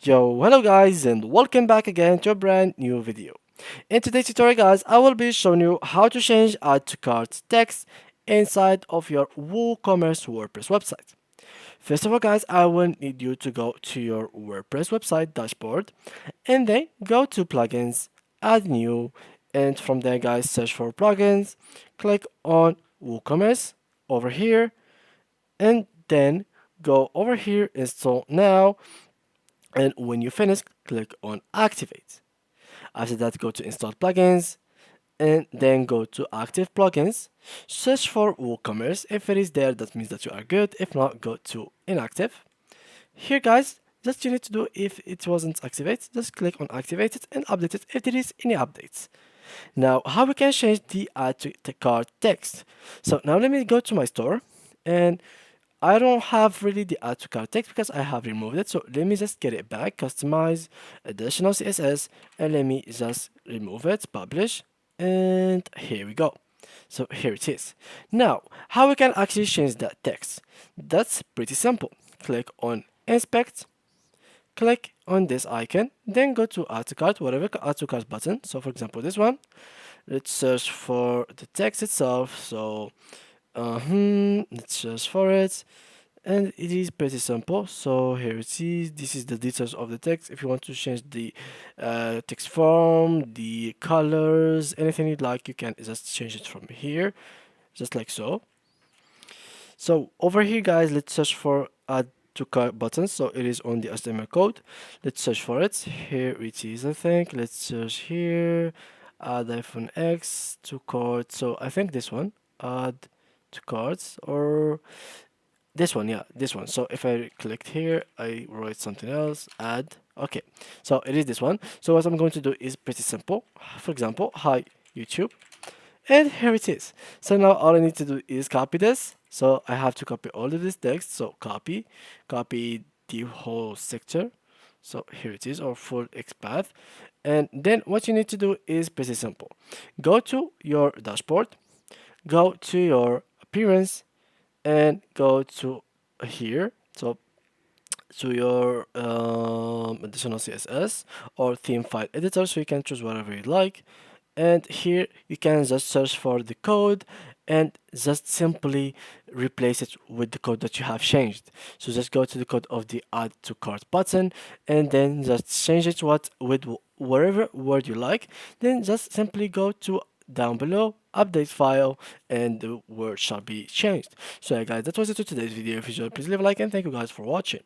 Yo, hello guys and welcome back again to a brand new video. In today's tutorial guys, I will be showing you how to change add to cart text inside of your WooCommerce WordPress website. First of all guys, I will need you to go to your WordPress website dashboard and then go to plugins, add new, and from there guys search for plugins, click on WooCommerce over here and then go over here install now, and when you finish click on activate. After that go to install plugins and then go to active plugins, search for WooCommerce. If it is there, that means that you are good. If not, go to inactive. Here guys, just you need to do, if it wasn't activated, just click on activate it and update it if there is any updates. Now how we can change the add to the cart text. So now let me go to my store, and I don't have really the add to cart text because I have removed it. So let me just get it back, customize, additional CSS, and let me just remove it, publish, and here we go. So here it is. Now, how we can actually change that text? That's pretty simple. Click on inspect, click on this icon, then go to add to cart, whatever add to cart button. So for example, this one. Let's search for the text itself. So let's search for it, and it is pretty simple. So here it is. This is the details of the text. If you want to change the text form, the colors, anything you'd like, you can just change it from here, just like so. So over here guys, let's search for add to cart button. So it is on the HTML code. Let's search for it. Here it is, I think. Let's search here, add iPhone X to cart. So I think this one, add to cards, or this one, yeah, this one. So if I clicked here, I write something else, add. Okay, so it is this one. So what I'm going to do is pretty simple. For example, hi YouTube, and here it is. So now all I need to do is copy this. So I have to copy all of this text. So copy the whole sector. So here it is, or full X path. And then what you need to do is pretty simple. Go to your dashboard, go to your appearance, and go to here. So to your additional CSS or theme file editor, so you can choose whatever you like. And here you can just search for the code and just simply replace it with the code that you have changed. So just go to the code of the add to cart button and then just change it with whatever word you like. Then just simply go to down below, update file, and the word shall be changed. So yeah guys, that was it for today's video. If you enjoyed, please leave a like and thank you guys for watching.